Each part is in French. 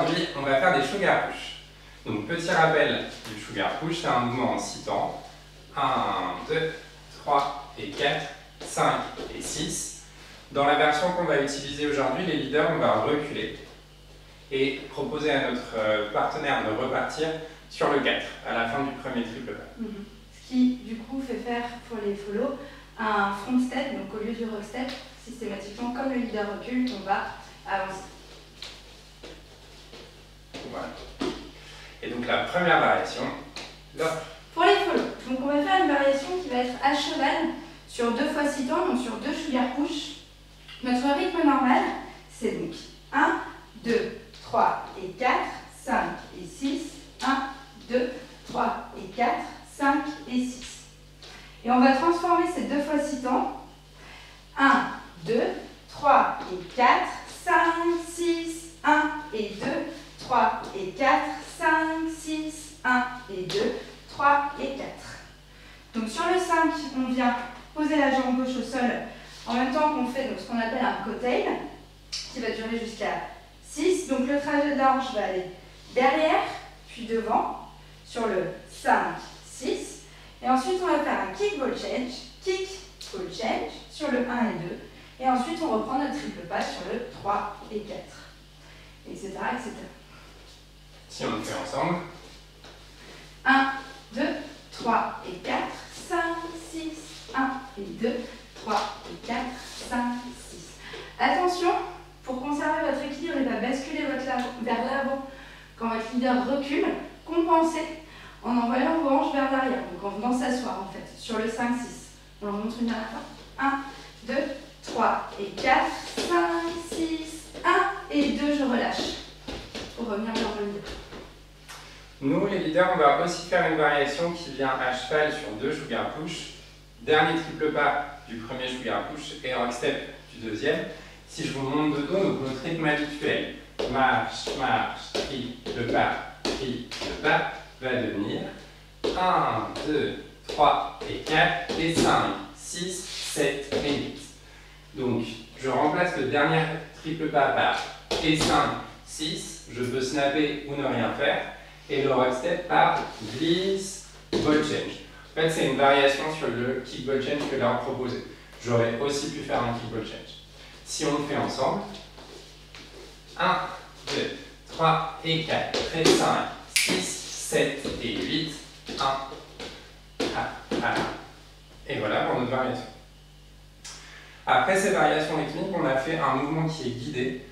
Aujourd'hui, on va faire des sugar push. Donc, petit rappel du sugar push, c'est un mouvement en 6 temps. 1, 2, 3 et 4, 5 et 6. Dans la version qu'on va utiliser aujourd'hui, les leaders, on va reculer et proposer à notre partenaire de repartir sur le 4 à la fin du premier triple pas. Ce qui, du coup, fait faire pour les follow un front step, donc au lieu du rock step, systématiquement, comme le leader recule, on va avancer. Voilà. Et donc la première variation, là. Pour les follow, donc on va faire une variation qui va être à cheval sur 2 fois 6 temps, donc sur 2 sugar push. Notre rythme normal, c'est donc 1, 2, 3 et 4, 5 et 6, 1, 2, 3 et 4, 5 et 6. Et on va transformer ces 2 fois 6 temps. 1, 2, 3 et 4, 5, 6, 1 et 2, 3 et 4, 5, 6, 1 et 2, 3 et 4. Donc sur le 5, on vient poser la jambe gauche au sol en même temps qu'on fait donc, ce qu'on appelle un cocktail qui va durer jusqu'à 6. Donc le trajet de la hanche va aller derrière, puis devant, sur le 5, 6. Et ensuite, on va faire un kick ball change sur le 1 et 2. Et ensuite, on reprend notre triple pas sur le 3 et 4, etc. etc. Si on le fait ensemble. 1, 2, 3 et 4, 5, 6, 1 et 2, 3 et 4, 5, 6. Attention, pour conserver votre équilibre et pas basculer vers l'avant quand votre leader recule, compensez en envoyant vos hanches vers l'arrière, donc en venant s'asseoir en fait, sur le 5, 6. On le remonte une dernière fois. 1, 2, 3 et 4, 5, 6, 1 et 2, je relâche. Pour revenir vers le leader. Nous, les leaders, on va aussi faire une variation qui vient à cheval sur 2 sugar push. Dernier triple pas du premier sugar push et rock step du deuxième. Si je vous montre de dos, donc notre rythme habituel, marche, marche, tri, le pas, va devenir 1, 2, 3 et 4 et 5, 6, 7 et 8. Donc, je remplace le dernier triple pas par et 5, 6, je peux snapper ou ne rien faire, et le rock step par glisse, ball change. En fait, c'est une variation sur le kick ball change que Laure proposait. J'aurais aussi pu faire un kick ball change. Si on le fait ensemble, 1, 2, 3 et 4 et 5, 6, 7 et 8, 1, et voilà pour notre variation. Après ces variations rythmiques, on a fait un mouvement qui est guidé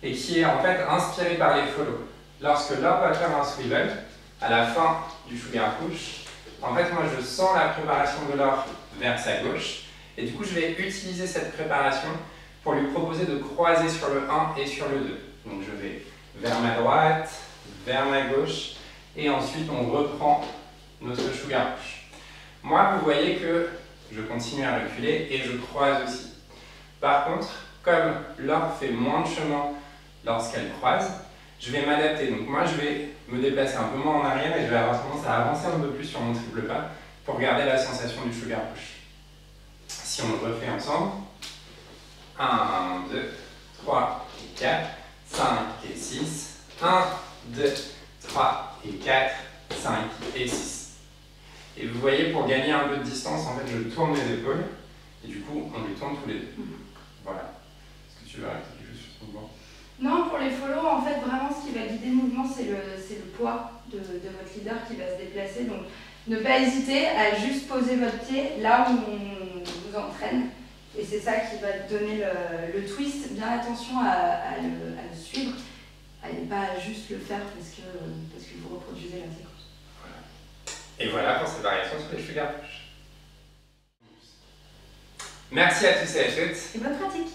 et qui est en fait inspiré par les follow. Lorsque Laure va faire un swivel, à la fin du sugar push, en fait moi je sens la préparation de Laure vers sa gauche et du coup je vais utiliser cette préparation pour lui proposer de croiser sur le 1 et sur le 2. Donc je vais vers ma droite, vers ma gauche et ensuite on reprend notre sugar push. Moi vous voyez que je continue à reculer et je croise aussi. Par contre, comme Laure fait moins de chemin lorsqu'elle croise, je vais m'adapter. Donc moi je vais me déplacer un peu moins en arrière et je vais avoir tendance à avancer un peu plus sur mon triple pas pour garder la sensation du sugar push. Si on le refait ensemble, 1, 2, 3 et 4, 5 et 6, 1, 2, 3 et 4, 5 et 6. Et vous voyez, pour gagner un peu de distance, en fait, je tourne mes épaules et du coup, on les tourne tous les deux. Voilà. Est-ce que tu veux rajouter quelque chose sur ce mouvement? Non, pour les follow, en fait, vraiment, ce qui va guider le mouvement, c'est le poids de votre leader qui va se déplacer. Donc, ne pas hésiter à juste poser votre pied là où on vous entraîne. Et c'est ça qui va donner le twist. Bien attention à le suivre, à ne pas juste le faire parce que vous reproduisez la séquence. Voilà. Et voilà pour cette variation sur les sugar push. Merci à tous et à toutes. Et bonne pratique!